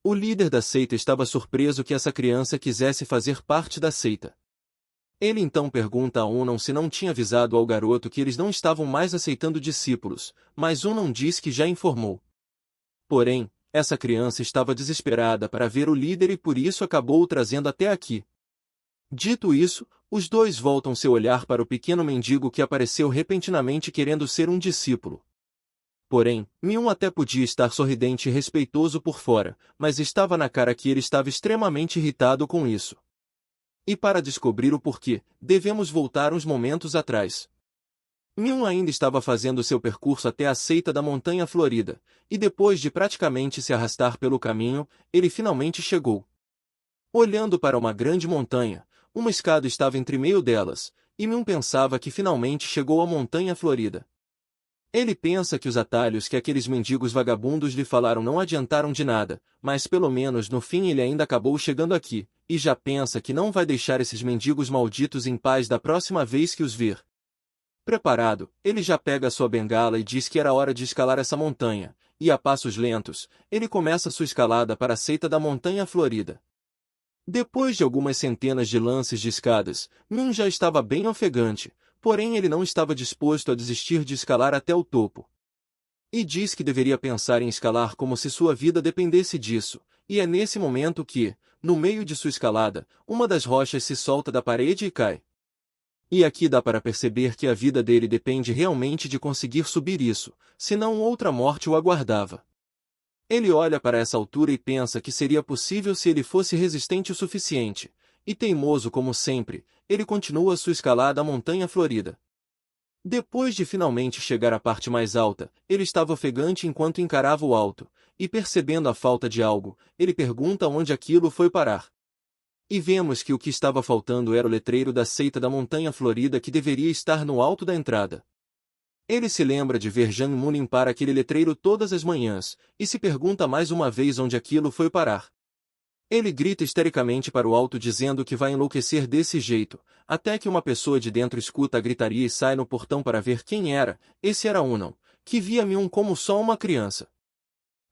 O líder da seita estava surpreso que essa criança quisesse fazer parte da seita. Ele então pergunta a Unan se não tinha avisado ao garoto que eles não estavam mais aceitando discípulos, mas Unan diz que já informou. Porém, essa criança estava desesperada para ver o líder e por isso acabou o trazendo até aqui. Dito isso, os dois voltam seu olhar para o pequeno mendigo que apareceu repentinamente querendo ser um discípulo. Porém, Myung até podia estar sorridente e respeitoso por fora, mas estava na cara que ele estava extremamente irritado com isso. E para descobrir o porquê, devemos voltar uns momentos atrás. Myung ainda estava fazendo seu percurso até a seita da Montanha Florida, e depois de praticamente se arrastar pelo caminho, ele finalmente chegou. Olhando para uma grande montanha, uma escada estava entre meio delas, e Myung pensava que finalmente chegou à Montanha Florida. Ele pensa que os atalhos que aqueles mendigos vagabundos lhe falaram não adiantaram de nada, mas pelo menos no fim ele ainda acabou chegando aqui, e já pensa que não vai deixar esses mendigos malditos em paz da próxima vez que os vir. Preparado, ele já pega sua bengala e diz que era hora de escalar essa montanha, e a passos lentos, ele começa sua escalada para a seita da Montanha Florida. Depois de algumas centenas de lances de escadas, Myung já estava bem ofegante, porém ele não estava disposto a desistir de escalar até o topo. E diz que deveria pensar em escalar como se sua vida dependesse disso, e é nesse momento que, no meio de sua escalada, uma das rochas se solta da parede e cai. E aqui dá para perceber que a vida dele depende realmente de conseguir subir isso, senão outra morte o aguardava. Ele olha para essa altura e pensa que seria possível se ele fosse resistente o suficiente, e teimoso como sempre, ele continua sua escalada à Montanha Florida. Depois de finalmente chegar à parte mais alta, ele estava ofegante enquanto encarava o alto, e percebendo a falta de algo, ele pergunta onde aquilo foi parar. E vemos que o que estava faltando era o letreiro da seita da Montanha Florida que deveria estar no alto da entrada. Ele se lembra de ver Jang Mu limpar aquele letreiro todas as manhãs, e se pergunta mais uma vez onde aquilo foi parar. Ele grita histericamente para o alto dizendo que vai enlouquecer desse jeito, até que uma pessoa de dentro escuta a gritaria e sai no portão para ver quem era. Esse era Unan, que via Myung como só uma criança.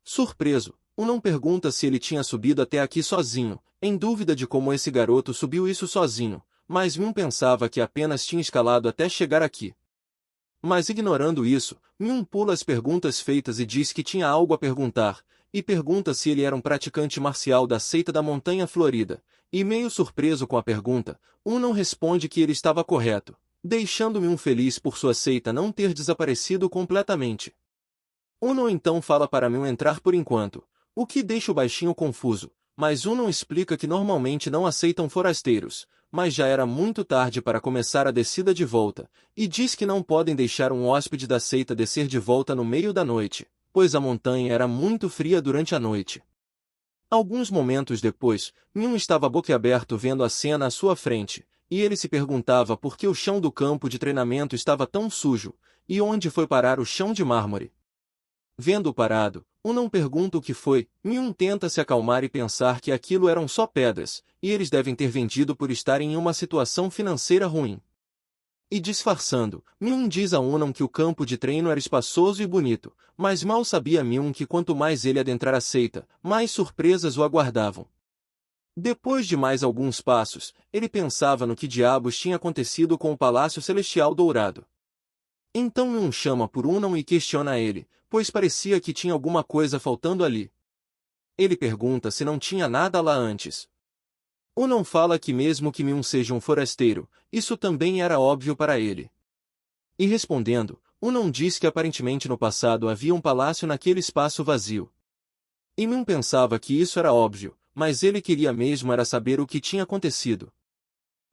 Surpreso, Unan pergunta se ele tinha subido até aqui sozinho, em dúvida de como esse garoto subiu isso sozinho, mas Myung pensava que apenas tinha escalado até chegar aqui. Mas ignorando isso, Myung pula as perguntas feitas e diz que tinha algo a perguntar, e pergunta se ele era um praticante marcial da seita da Montanha Florida, e meio surpreso com a pergunta, Unan responde que ele estava correto, deixando Myung feliz por sua seita não ter desaparecido completamente. Unan então fala para Myung entrar por enquanto, o que deixa o baixinho confuso, mas Unan explica que normalmente não aceitam forasteiros, mas já era muito tarde para começar a descida de volta, e diz que não podem deixar um hóspede da seita descer de volta no meio da noite, pois a montanha era muito fria durante a noite. Alguns momentos depois, Myung estava boquiaberto vendo a cena à sua frente, e ele se perguntava por que o chão do campo de treinamento estava tão sujo, e onde foi parar o chão de mármore. Vendo-o parado, Unan pergunta o que foi, Myung tenta se acalmar e pensar que aquilo eram só pedras, e eles devem ter vendido por estarem em uma situação financeira ruim. E disfarçando, Myung diz a Unan que o campo de treino era espaçoso e bonito, mas mal sabia Myung que quanto mais ele adentrar a seita, mais surpresas o aguardavam. Depois de mais alguns passos, ele pensava no que diabos tinha acontecido com o Palácio Celestial Dourado. Então Myung chama por Unan e questiona ele, pois parecia que tinha alguma coisa faltando ali. Ele pergunta se não tinha nada lá antes. Unan fala que mesmo que Myung seja um forasteiro, isso também era óbvio para ele. E respondendo, Unan diz que aparentemente no passado havia um palácio naquele espaço vazio. E Myung pensava que isso era óbvio, mas ele queria mesmo era saber o que tinha acontecido.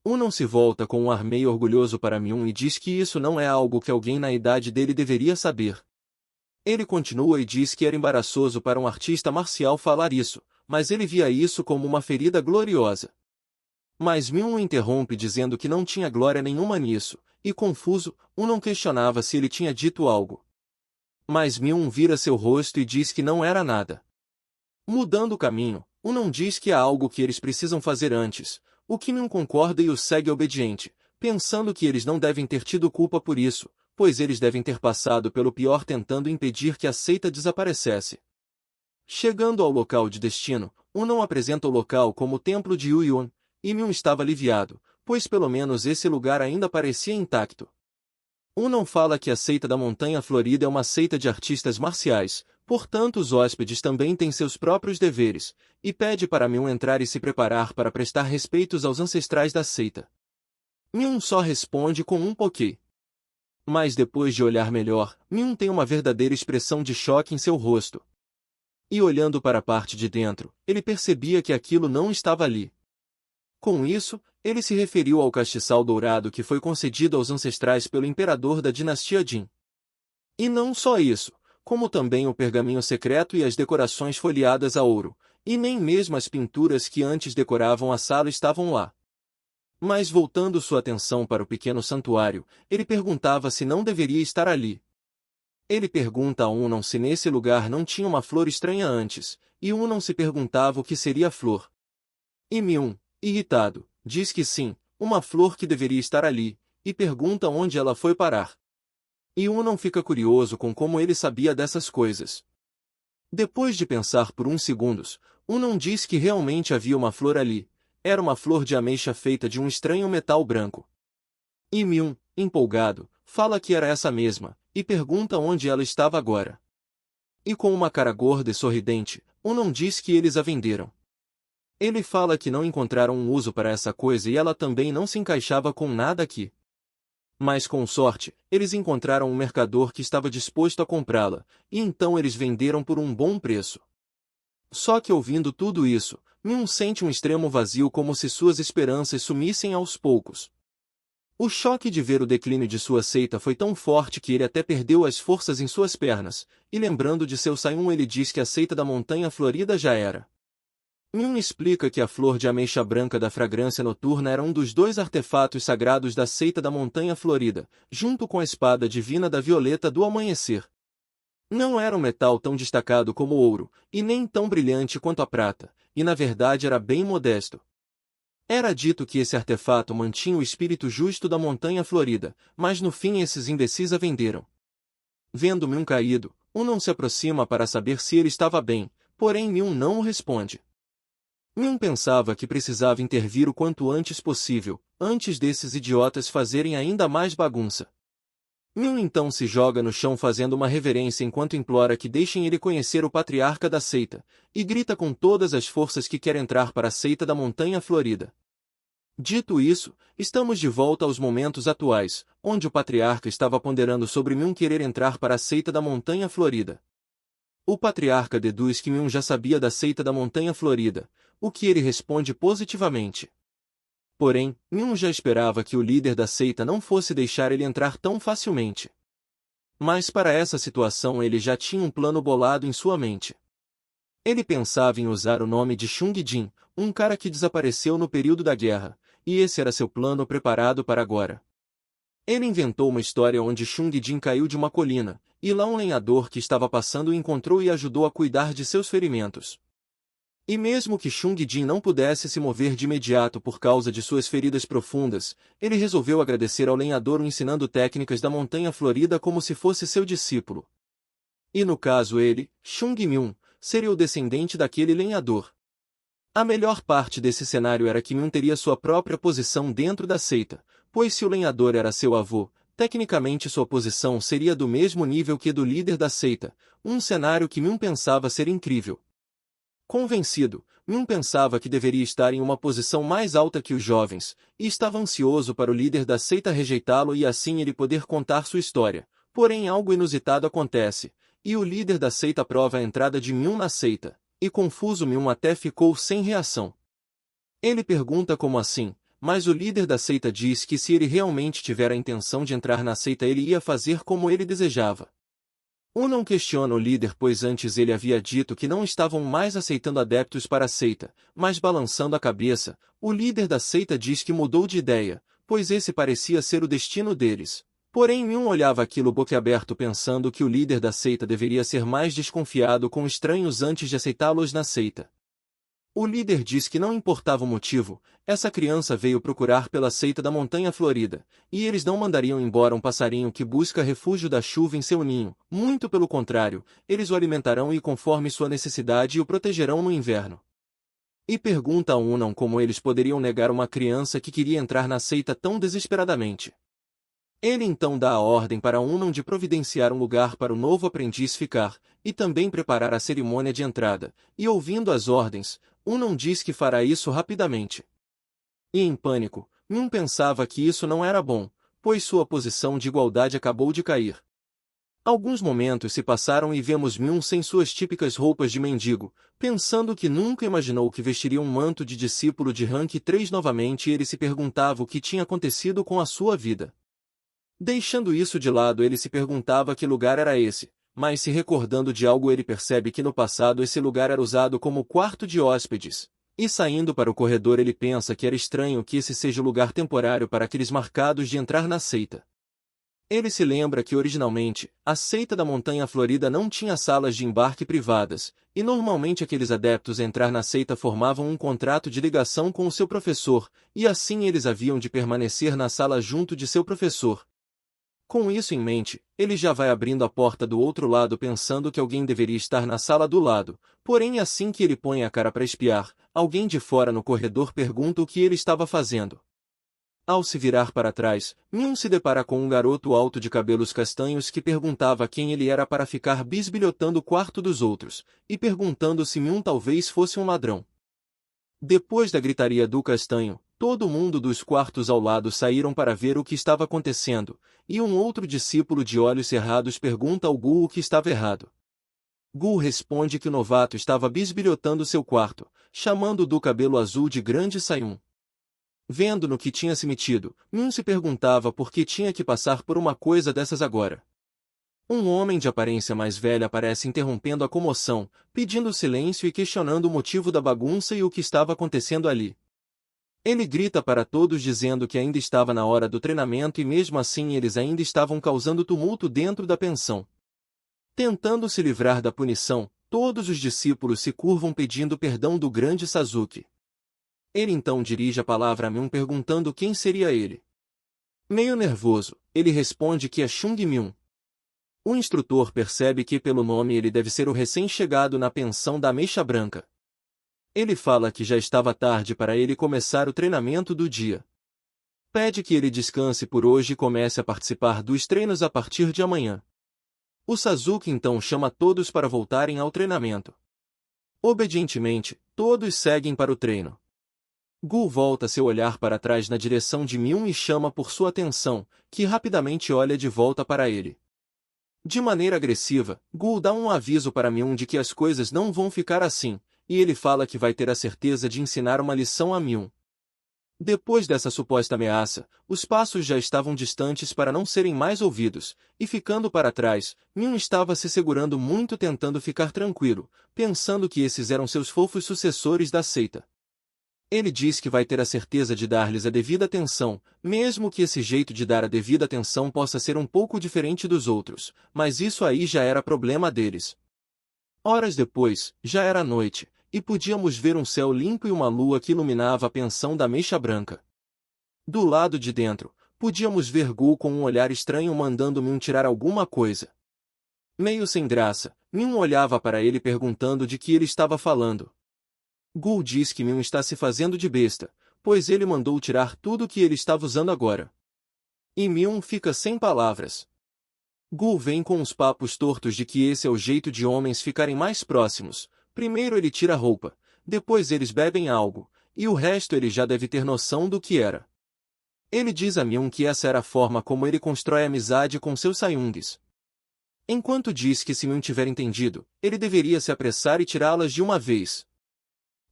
Unan se volta com um ar meio orgulhoso para Myung e diz que isso não é algo que alguém na idade dele deveria saber. Ele continua e diz que era embaraçoso para um artista marcial falar isso, mas ele via isso como uma ferida gloriosa. Mas Myung o interrompe dizendo que não tinha glória nenhuma nisso, e confuso, Unan questionava se ele tinha dito algo. Mas Myung vira seu rosto e diz que não era nada. Mudando o caminho, Unan diz que há algo que eles precisam fazer antes, o que Myung concorda e o segue obediente, pensando que eles não devem ter tido culpa por isso, pois eles devem ter passado pelo pior tentando impedir que a seita desaparecesse. Chegando ao local de destino, não apresenta o local como o templo de Yuyuan, e Myung estava aliviado, pois pelo menos esse lugar ainda parecia intacto. Não fala que a seita da Montanha Florida é uma seita de artistas marciais, portanto os hóspedes também têm seus próprios deveres, e pede para Myung entrar e se preparar para prestar respeitos aos ancestrais da seita. Myung só responde com um ok. Mas depois de olhar melhor, Myung tem uma verdadeira expressão de choque em seu rosto. E olhando para a parte de dentro, ele percebia que aquilo não estava ali. Com isso, ele se referiu ao castiçal dourado que foi concedido aos ancestrais pelo imperador da dinastia Jin. E não só isso, como também o pergaminho secreto e as decorações folheadas a ouro, e nem mesmo as pinturas que antes decoravam a sala estavam lá. Mas voltando sua atenção para o pequeno santuário, ele perguntava se não deveria estar ali. Ele pergunta a Unão se nesse lugar não tinha uma flor estranha antes, e Unão se perguntava o que seria a flor. E Myung, irritado, diz que sim, uma flor que deveria estar ali, e pergunta onde ela foi parar. E Unão fica curioso com como ele sabia dessas coisas. Depois de pensar por uns segundos, Unão diz que realmente havia uma flor ali. Era uma flor de ameixa feita de um estranho metal branco. E Myung, empolgado, fala que era essa mesma, e pergunta onde ela estava agora. E com uma cara gorda e sorridente, Unão diz que eles a venderam. Ele fala que não encontraram um uso para essa coisa e ela também não se encaixava com nada aqui. Mas com sorte, eles encontraram um mercador que estava disposto a comprá-la, e então eles venderam por um bom preço. Só que ouvindo tudo isso, Myung sente um extremo vazio como se suas esperanças sumissem aos poucos. O choque de ver o declínio de sua seita foi tão forte que ele até perdeu as forças em suas pernas, e lembrando de seu Sayun ele diz que a seita da Montanha Florida já era. Myung explica que a flor de ameixa branca da fragrância noturna era um dos 2 artefatos sagrados da seita da Montanha Florida, junto com a espada divina da Violeta do Amanhecer. Não era um metal tão destacado como o ouro, e nem tão brilhante quanto a prata, e na verdade era bem modesto. Era dito que esse artefato mantinha o espírito justo da Montanha Florida, mas no fim esses imbecis a venderam. Vendo Myung caído, não se aproxima para saber se ele estava bem, porém Myung não o responde. Myung pensava que precisava intervir o quanto antes possível, antes desses idiotas fazerem ainda mais bagunça. Myung então se joga no chão fazendo uma reverência enquanto implora que deixem ele conhecer o patriarca da seita, e grita com todas as forças que quer entrar para a seita da Montanha Florida. Dito isso, estamos de volta aos momentos atuais, onde o patriarca estava ponderando sobre Myung querer entrar para a seita da Montanha Florida. O patriarca deduz que Myung já sabia da seita da Montanha Florida, o que ele responde positivamente. Porém, Myung já esperava que o líder da seita não fosse deixar ele entrar tão facilmente. Mas para essa situação ele já tinha um plano bolado em sua mente. Ele pensava em usar o nome de Chung Jin, um cara que desapareceu no período da guerra, e esse era seu plano preparado para agora. Ele inventou uma história onde Chung Jin caiu de uma colina, e lá um lenhador que estava passando o encontrou e ajudou a cuidar de seus ferimentos. E mesmo que Chung Jin não pudesse se mover de imediato por causa de suas feridas profundas, ele resolveu agradecer ao lenhador ensinando técnicas da Montanha Florida como se fosse seu discípulo. E no caso ele, Chung Myung, seria o descendente daquele lenhador. A melhor parte desse cenário era que Myung teria sua própria posição dentro da seita, pois se o lenhador era seu avô, tecnicamente sua posição seria do mesmo nível que do líder da seita, um cenário que Myung pensava ser incrível. Convencido, Myung pensava que deveria estar em uma posição mais alta que os jovens, e estava ansioso para o líder da seita rejeitá-lo e assim ele poder contar sua história. Porém algo inusitado acontece, e o líder da seita aprova a entrada de Myung na seita, e confuso Myung até ficou sem reação. Ele pergunta como assim, mas o líder da seita diz que se ele realmente tiver a intenção de entrar na seita ele ia fazer como ele desejava. Não questiona o líder pois antes ele havia dito que não estavam mais aceitando adeptos para a seita, mas balançando a cabeça, o líder da seita diz que mudou de ideia, pois esse parecia ser o destino deles. Porém Myung olhava aquilo boquiaberto pensando que o líder da seita deveria ser mais desconfiado com estranhos antes de aceitá-los na seita. O líder diz que não importava o motivo, essa criança veio procurar pela seita da Montanha Florida, e eles não mandariam embora um passarinho que busca refúgio da chuva em seu ninho, muito pelo contrário, eles o alimentarão e conforme sua necessidade o protegerão no inverno. E pergunta a Unam como eles poderiam negar uma criança que queria entrar na seita tão desesperadamente. Ele então dá a ordem para Unam de providenciar um lugar para o novo aprendiz ficar, e também preparar a cerimônia de entrada, e ouvindo as ordens, Unam diz que fará isso rapidamente. E em pânico, Min pensava que isso não era bom, pois sua posição de igualdade acabou de cair. Alguns momentos se passaram e vemos Min sem suas típicas roupas de mendigo, pensando que nunca imaginou que vestiria um manto de discípulo de rank 3 novamente e ele se perguntava o que tinha acontecido com a sua vida. Deixando isso de lado ele se perguntava que lugar era esse, mas se recordando de algo ele percebe que no passado esse lugar era usado como quarto de hóspedes, e saindo para o corredor ele pensa que era estranho que esse seja o lugar temporário para aqueles marcados de entrar na seita. Ele se lembra que originalmente, a seita da Montanha Florida não tinha salas de embarque privadas, e normalmente aqueles adeptos a entrar na seita formavam um contrato de ligação com o seu professor, e assim eles haviam de permanecer na sala junto de seu professor. Com isso em mente, ele já vai abrindo a porta do outro lado pensando que alguém deveria estar na sala do lado, porém assim que ele põe a cara para espiar, alguém de fora no corredor pergunta o que ele estava fazendo. Ao se virar para trás, Min se depara com um garoto alto de cabelos castanhos que perguntava quem ele era para ficar bisbilhotando o quarto dos outros, e perguntando se Min talvez fosse um ladrão. Depois da gritaria do castanho, todo mundo dos quartos ao lado saíram para ver o que estava acontecendo, e um outro discípulo de olhos cerrados pergunta ao Gu o que estava errado. Gu responde que o novato estava bisbilhotando seu quarto, chamando o do cabelo azul de Grande Sayun. Vendo no que tinha se metido, Min se perguntava por que tinha que passar por uma coisa dessas agora. Um homem de aparência mais velha aparece interrompendo a comoção, pedindo silêncio e questionando o motivo da bagunça e o que estava acontecendo ali. Ele grita para todos dizendo que ainda estava na hora do treinamento e mesmo assim eles ainda estavam causando tumulto dentro da pensão. Tentando se livrar da punição, todos os discípulos se curvam pedindo perdão do grande Sasuke. Ele então dirige a palavra a Min perguntando quem seria ele. Meio nervoso, ele responde que é Chung Min. O instrutor percebe que pelo nome ele deve ser o recém-chegado na pensão da Mecha Branca. Ele fala que já estava tarde para ele começar o treinamento do dia. Pede que ele descanse por hoje e comece a participar dos treinos a partir de amanhã. O Sasuke então chama todos para voltarem ao treinamento. Obedientemente, todos seguem para o treino. Gu volta seu olhar para trás na direção de Min e chama por sua atenção, que rapidamente olha de volta para ele. De maneira agressiva, Gu dá um aviso para Min de que as coisas não vão ficar assim, e ele fala que vai ter a certeza de ensinar uma lição a Min. Depois dessa suposta ameaça, os passos já estavam distantes para não serem mais ouvidos, e ficando para trás, Min estava se segurando muito tentando ficar tranquilo, pensando que esses eram seus fofos sucessores da seita. Ele diz que vai ter a certeza de dar-lhes a devida atenção, mesmo que esse jeito de dar a devida atenção possa ser um pouco diferente dos outros, mas isso aí já era problema deles. Horas depois, já era noite, e podíamos ver um céu limpo e uma lua que iluminava a pensão da Mecha Branca. Do lado de dentro, podíamos ver Gu com um olhar estranho mandando Min tirar alguma coisa. Meio sem graça, Min olhava para ele perguntando de que ele estava falando. Gu diz que Min está se fazendo de besta, pois ele mandou tirar tudo que ele estava usando agora. E Min fica sem palavras. Gu vem com uns papos tortos de que esse é o jeito de homens ficarem mais próximos. Primeiro ele tira a roupa, depois eles bebem algo, e o resto ele já deve ter noção do que era. Ele diz a Min que essa era a forma como ele constrói amizade com seus Sayungs. Enquanto diz que se Min tiver entendido, ele deveria se apressar e tirá-las de uma vez.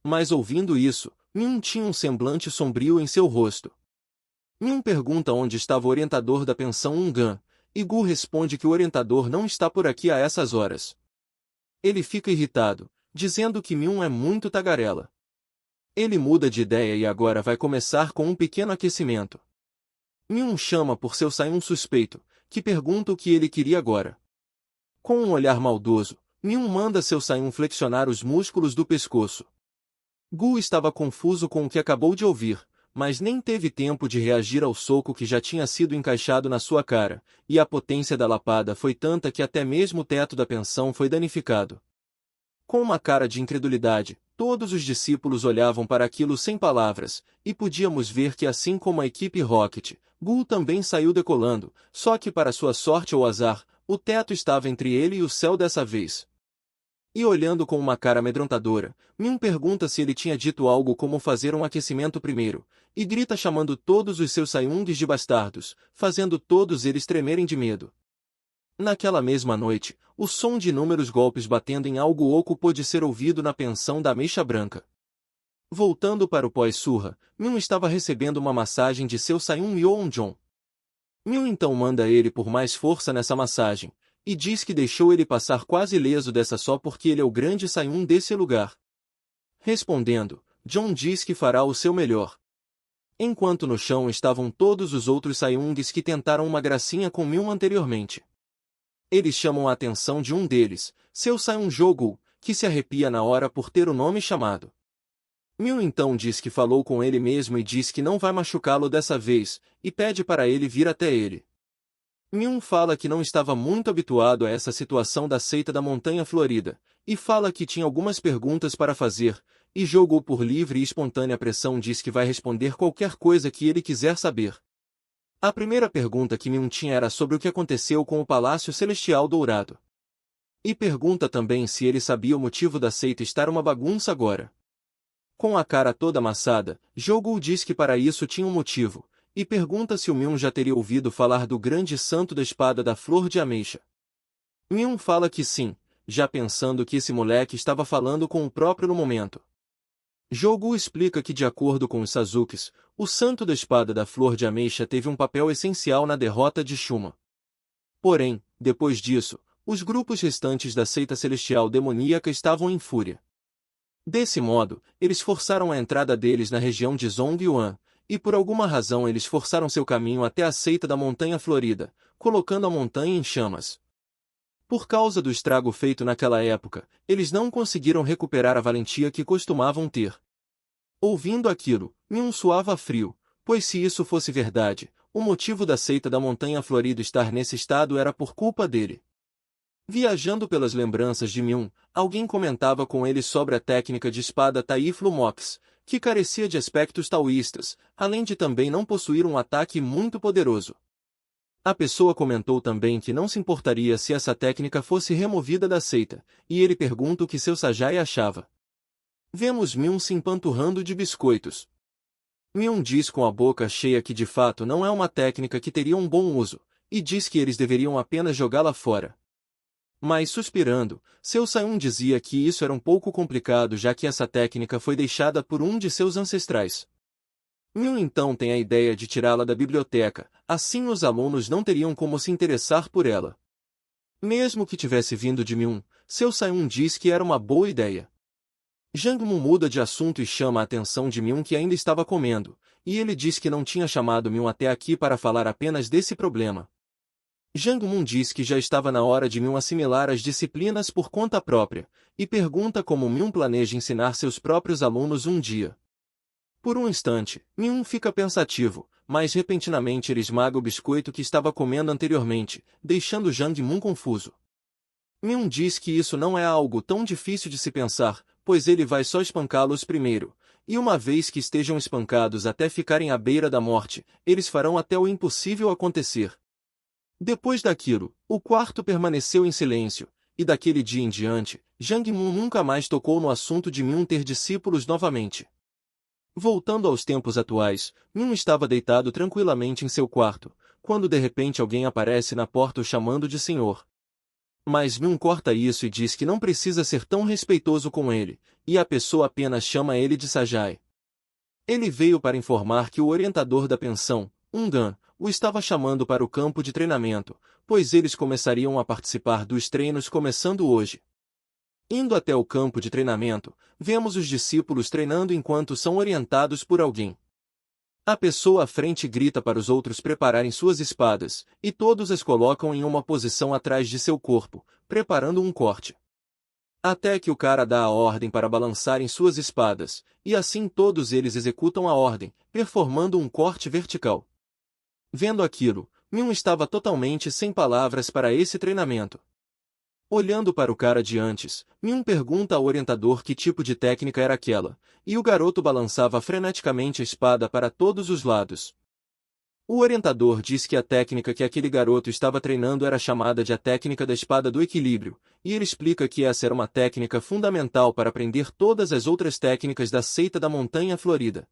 Mas ouvindo isso, Min tinha um semblante sombrio em seu rosto. Min pergunta onde estava o orientador da pensão Ungan, e Gu responde que o orientador não está por aqui a essas horas. Ele fica irritado, dizendo que Min é muito tagarela. Ele muda de ideia e agora vai começar com um pequeno aquecimento. Min chama por seu Sayun suspeito, que pergunta o que ele queria agora. Com um olhar maldoso, Min manda seu Sayun flexionar os músculos do pescoço. Gu estava confuso com o que acabou de ouvir, mas nem teve tempo de reagir ao soco que já tinha sido encaixado na sua cara, e a potência da lapada foi tanta que até mesmo o teto da pensão foi danificado. Com uma cara de incredulidade, todos os discípulos olhavam para aquilo sem palavras, e podíamos ver que assim como a equipe Rocket, Gu também saiu decolando, só que para sua sorte ou azar, o teto estava entre ele e o céu dessa vez. E olhando com uma cara amedrontadora, Min pergunta se ele tinha dito algo como fazer um aquecimento primeiro, e grita chamando todos os seus Saiyungs de bastardos, fazendo todos eles tremerem de medo. Naquela mesma noite, o som de inúmeros golpes batendo em algo oco pôde ser ouvido na pensão da Ameixa Branca. Voltando para o pós-surra, Min estava recebendo uma massagem de seu Saiyun Yeonjon. Min então manda ele por mais força nessa massagem, e diz que deixou ele passar quase ileso dessa só porque ele é o grande Saiyun desse lugar. Respondendo, John diz que fará o seu melhor. Enquanto no chão estavam todos os outros Saiyungs que tentaram uma gracinha com Min anteriormente. Eles chamam a atenção de um deles, seu Saiyun Jogo, que se arrepia na hora por ter o nome chamado. Min então diz que falou com ele mesmo e diz que não vai machucá-lo dessa vez, e pede para ele vir até ele. Min fala que não estava muito habituado a essa situação da seita da Montanha Florida, e fala que tinha algumas perguntas para fazer, e Jogo por livre e espontânea pressão diz que vai responder qualquer coisa que ele quiser saber. A primeira pergunta que Min tinha era sobre o que aconteceu com o Palácio Celestial Dourado. E pergunta também se ele sabia o motivo da seita estar uma bagunça agora. Com a cara toda amassada, Jogo diz que para isso tinha um motivo, e pergunta se o Min já teria ouvido falar do grande santo da espada da flor de ameixa. Min fala que sim, já pensando que esse moleque estava falando com o próprio no momento. Jogo explica que de acordo com os Sazukis, o santo da espada da flor de ameixa teve um papel essencial na derrota de Shuma. Porém, depois disso, os grupos restantes da seita celestial demoníaca estavam em fúria. Desse modo, eles forçaram a entrada deles na região de Zongyuan, e por alguma razão eles forçaram seu caminho até a seita da Montanha Florida, colocando a montanha em chamas. Por causa do estrago feito naquela época, eles não conseguiram recuperar a valentia que costumavam ter. Ouvindo aquilo, Min suava frio, pois se isso fosse verdade, o motivo da seita da Montanha Florida estar nesse estado era por culpa dele. Viajando pelas lembranças de Min, alguém comentava com ele sobre a técnica de espada Taiflu Mox, que carecia de aspectos taoístas, além de também não possuir um ataque muito poderoso. A pessoa comentou também que não se importaria se essa técnica fosse removida da seita, e ele pergunta o que seu Sajai achava. Vemos Min se empanturrando de biscoitos. Min diz com a boca cheia que de fato não é uma técnica que teria um bom uso, e diz que eles deveriam apenas jogá-la fora. Mas suspirando, seu Saiyun dizia que isso era um pouco complicado já que essa técnica foi deixada por um de seus ancestrais. Min então tem a ideia de tirá-la da biblioteca, assim os alunos não teriam como se interessar por ela. Mesmo que tivesse vindo de Min, seu Saiyun diz que era uma boa ideia. Jangmu muda de assunto e chama a atenção de Min que ainda estava comendo, e ele diz que não tinha chamado Min até aqui para falar apenas desse problema. Jangmu diz que já estava na hora de Min assimilar as disciplinas por conta própria, e pergunta como Min planeja ensinar seus próprios alunos um dia. Por um instante, Min fica pensativo, mas repentinamente ele esmaga o biscoito que estava comendo anteriormente, deixando Jangmu confuso. Min diz que isso não é algo tão difícil de se pensar, pois ele vai só espancá-los primeiro, e uma vez que estejam espancados até ficarem à beira da morte, eles farão até o impossível acontecer. Depois daquilo, o quarto permaneceu em silêncio, e daquele dia em diante, Jangmu nunca mais tocou no assunto de Min ter discípulos novamente. Voltando aos tempos atuais, Min estava deitado tranquilamente em seu quarto, quando de repente alguém aparece na porta o chamando de senhor. Mas Min corta isso e diz que não precisa ser tão respeitoso com ele, e a pessoa apenas chama ele de Sajai. Ele veio para informar que o orientador da pensão, Ungan, o estava chamando para o campo de treinamento, pois eles começariam a participar dos treinos começando hoje. Indo até o campo de treinamento, vemos os discípulos treinando enquanto são orientados por alguém. A pessoa à frente grita para os outros prepararem suas espadas, e todos as colocam em uma posição atrás de seu corpo, preparando um corte. Até que o cara dá a ordem para balançarem suas espadas, e assim todos eles executam a ordem, performando um corte vertical. Vendo aquilo, Myung estava totalmente sem palavras para esse treinamento. Olhando para o cara de antes, Myung pergunta ao orientador que tipo de técnica era aquela, e o garoto balançava freneticamente a espada para todos os lados. O orientador diz que a técnica que aquele garoto estava treinando era chamada de a técnica da espada do equilíbrio, e ele explica que essa era uma técnica fundamental para aprender todas as outras técnicas da seita da Montanha Florida.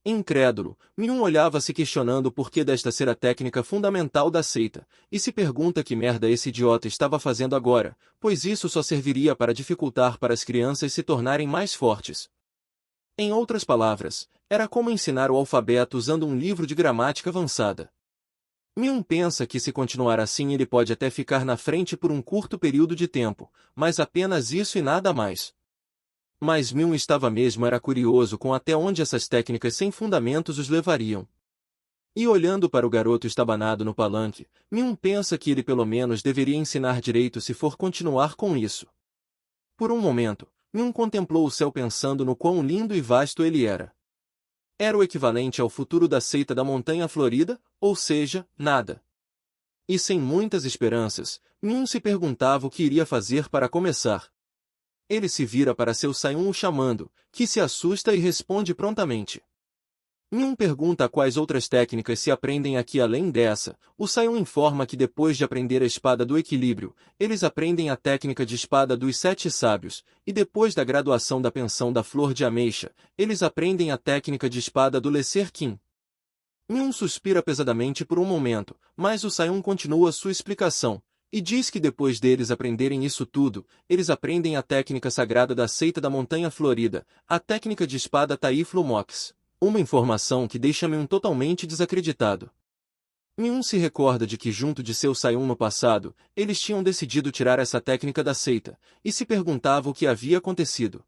Incrédulo, Myung olhava se questionando por que desta ser a técnica fundamental da seita, e se pergunta que merda esse idiota estava fazendo agora, pois isso só serviria para dificultar para as crianças se tornarem mais fortes. Em outras palavras, era como ensinar o alfabeto usando um livro de gramática avançada. Myung pensa que se continuar assim ele pode até ficar na frente por um curto período de tempo, mas apenas isso e nada mais. Mas Myung estava mesmo era curioso com até onde essas técnicas sem fundamentos os levariam. E olhando para o garoto estabanado no palanque, Myung pensa que ele pelo menos deveria ensinar direito se for continuar com isso. Por um momento, Myung contemplou o céu pensando no quão lindo e vasto ele era. Era o equivalente ao futuro da seita da Montanha Florida, ou seja, nada. E sem muitas esperanças, Myung se perguntava o que iria fazer para começar. Ele se vira para seu Sayun o chamando, que se assusta e responde prontamente. Myung pergunta quais outras técnicas se aprendem aqui além dessa. O Sayun informa que depois de aprender a espada do equilíbrio, eles aprendem a técnica de espada dos sete sábios, e depois da graduação da pensão da flor de ameixa, eles aprendem a técnica de espada do Lesser King. Myung suspira pesadamente por um momento, mas o Sayun continua sua explicação, e diz que depois deles aprenderem isso tudo, eles aprendem a técnica sagrada da seita da Montanha Florida, a técnica de espada Taiflu Mox. Uma informação que deixa Myung totalmente desacreditado. Myung se recorda de que junto de seu Sayun no passado, eles tinham decidido tirar essa técnica da seita, e se perguntava o que havia acontecido.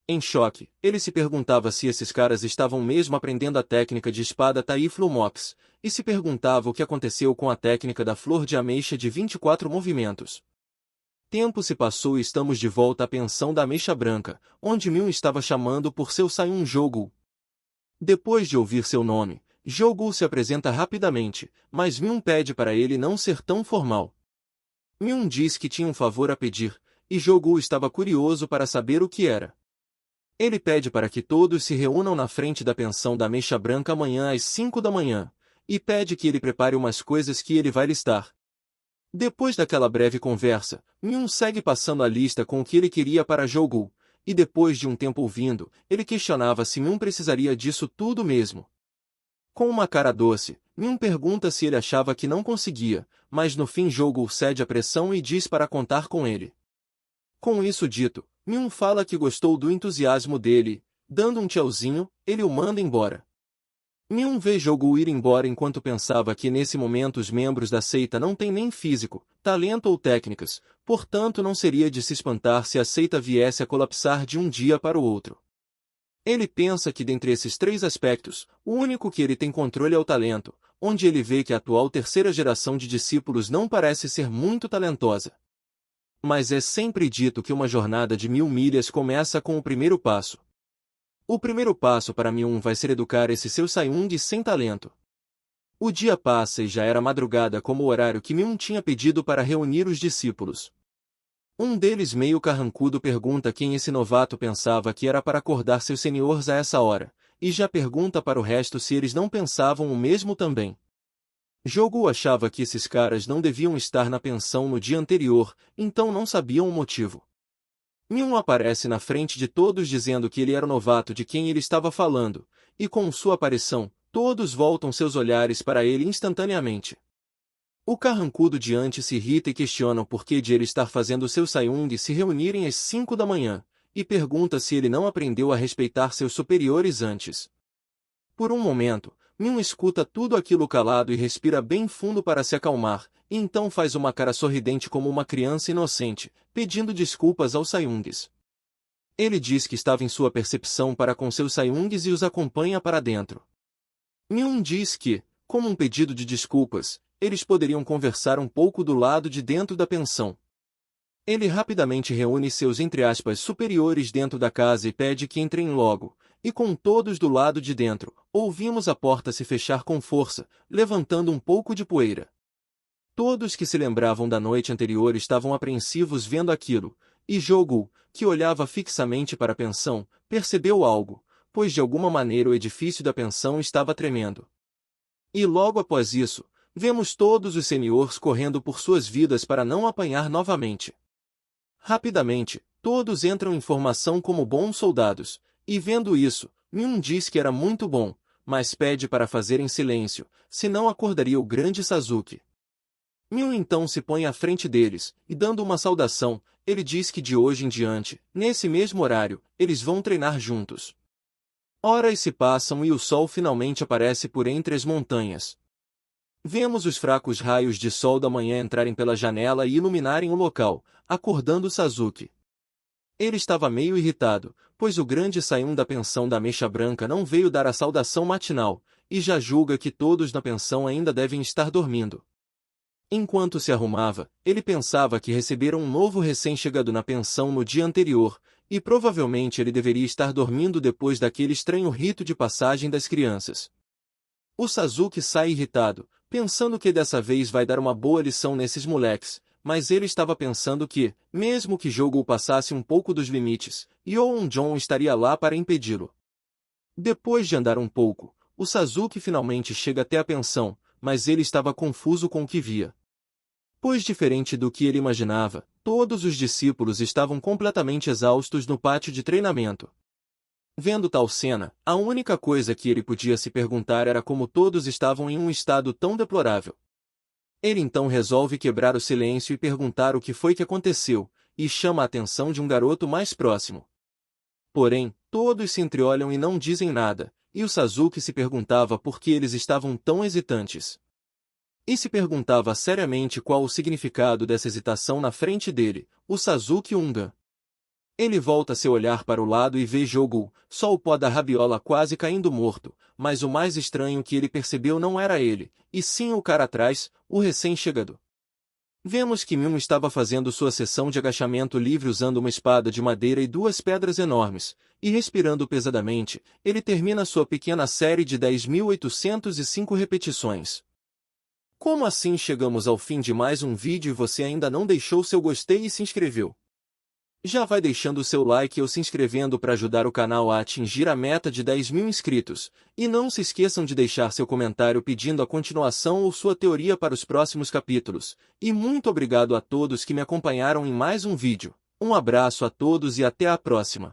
Em choque, ele se perguntava se esses caras estavam mesmo aprendendo a técnica de espada Taiflu Mox, e se perguntava o que aconteceu com a técnica da flor de ameixa de 24 movimentos. Tempo se passou e estamos de volta à pensão da ameixa branca, onde Myung estava chamando por seu Sayun Jogu. Depois de ouvir seu nome, Jogu se apresenta rapidamente, mas Myung pede para ele não ser tão formal. Myung diz que tinha um favor a pedir, e Jogu estava curioso para saber o que era. Ele pede para que todos se reúnam na frente da pensão da ameixa branca amanhã às 5 da manhã, e pede que ele prepare umas coisas que ele vai listar. Depois daquela breve conversa, Myung segue passando a lista com o que ele queria para Jogu. E depois de um tempo ouvindo, ele questionava se Myung precisaria disso tudo mesmo. Com uma cara doce, Myung pergunta se ele achava que não conseguia, mas no fim Jogu cede à pressão e diz para contar com ele. Com isso dito, Myung fala que gostou do entusiasmo dele, dando um tchauzinho, ele o manda embora. Myung vê Jogu ir embora enquanto pensava que nesse momento os membros da seita não têm nem físico, talento ou técnicas, portanto não seria de se espantar se a seita viesse a colapsar de um dia para o outro. Ele pensa que dentre esses três aspectos, o único que ele tem controle é o talento, onde ele vê que a atual terceira geração de discípulos não parece ser muito talentosa. Mas é sempre dito que uma jornada de 1000 milhas começa com o primeiro passo. O primeiro passo para Myung vai ser educar esse seu Sayun de sem talento. O dia passa e já era madrugada como o horário que Myung tinha pedido para reunir os discípulos. Um deles meio carrancudo pergunta quem esse novato pensava que era para acordar seus seniores a essa hora, e já pergunta para o resto se eles não pensavam o mesmo também. Jogu achava que esses caras não deviam estar na pensão no dia anterior, então não sabiam o motivo. Myung aparece na frente de todos dizendo que ele era o novato de quem ele estava falando, e com sua aparição, todos voltam seus olhares para ele instantaneamente. O carrancudo de antes se irrita e questiona o porquê de ele estar fazendo seus Sayung se reunirem às 5 da manhã, e pergunta se ele não aprendeu a respeitar seus superiores antes. Por um momento, Myung escuta tudo aquilo calado e respira bem fundo para se acalmar, e então faz uma cara sorridente como uma criança inocente, pedindo desculpas aos Sayungs. Ele diz que estava em sua percepção para com seus Sayungs e os acompanha para dentro. Myung diz que, como um pedido de desculpas, eles poderiam conversar um pouco do lado de dentro da pensão. Ele rapidamente reúne seus entre aspas superiores dentro da casa e pede que entrem logo, e com todos do lado de dentro, ouvimos a porta se fechar com força, levantando um pouco de poeira. Todos que se lembravam da noite anterior estavam apreensivos vendo aquilo, e Jogo, que olhava fixamente para a pensão, percebeu algo, pois de alguma maneira o edifício da pensão estava tremendo. E logo após isso, vemos todos os seniors correndo por suas vidas para não apanhar novamente. Rapidamente, todos entram em formação como bons soldados, e vendo isso, Myun diz que era muito bom, mas pede para fazer em silêncio, senão acordaria o grande Sasuke. Myun então se põe à frente deles, e dando uma saudação, ele diz que de hoje em diante, nesse mesmo horário, eles vão treinar juntos. Horas se passam e o sol finalmente aparece por entre as montanhas. Vemos os fracos raios de sol da manhã entrarem pela janela e iluminarem o local, acordando Sasuke. Ele estava meio irritado, pois o grande Saiyan da pensão da mecha branca não veio dar a saudação matinal, e já julga que todos na pensão ainda devem estar dormindo. Enquanto se arrumava, ele pensava que recebera um novo recém-chegado na pensão no dia anterior, e provavelmente ele deveria estar dormindo depois daquele estranho rito de passagem das crianças. O Sasuke sai irritado, pensando que dessa vez vai dar uma boa lição nesses moleques, mas ele estava pensando que, mesmo que Jogo passasse um pouco dos limites, Yeon-jon estaria lá para impedi-lo. Depois de andar um pouco, o Sasuke finalmente chega até a pensão, mas ele estava confuso com o que via. Pois diferente do que ele imaginava, todos os discípulos estavam completamente exaustos no pátio de treinamento. Vendo tal cena, a única coisa que ele podia se perguntar era como todos estavam em um estado tão deplorável. Ele então resolve quebrar o silêncio e perguntar o que foi que aconteceu, e chama a atenção de um garoto mais próximo. Porém, todos se entreolham e não dizem nada, e o Sasuke se perguntava por que eles estavam tão hesitantes. E se perguntava seriamente qual o significado dessa hesitação na frente dele, o Sasuke Unga. Ele volta seu olhar para o lado e vê Jogo, só o pó da rabiola quase caindo morto, mas o mais estranho que ele percebeu não era ele, e sim o cara atrás, o recém-chegado. Vemos que Myun estava fazendo sua sessão de agachamento livre usando uma espada de madeira e duas pedras enormes, e respirando pesadamente, ele termina sua pequena série de 10.805 repetições. Como assim chegamos ao fim de mais um vídeo e você ainda não deixou seu gostei e se inscreveu? Já vai deixando o seu like ou se inscrevendo para ajudar o canal a atingir a meta de 10.000 inscritos, e não se esqueçam de deixar seu comentário pedindo a continuação ou sua teoria para os próximos capítulos, e muito obrigado a todos que me acompanharam em mais um vídeo. Um abraço a todos e até a próxima.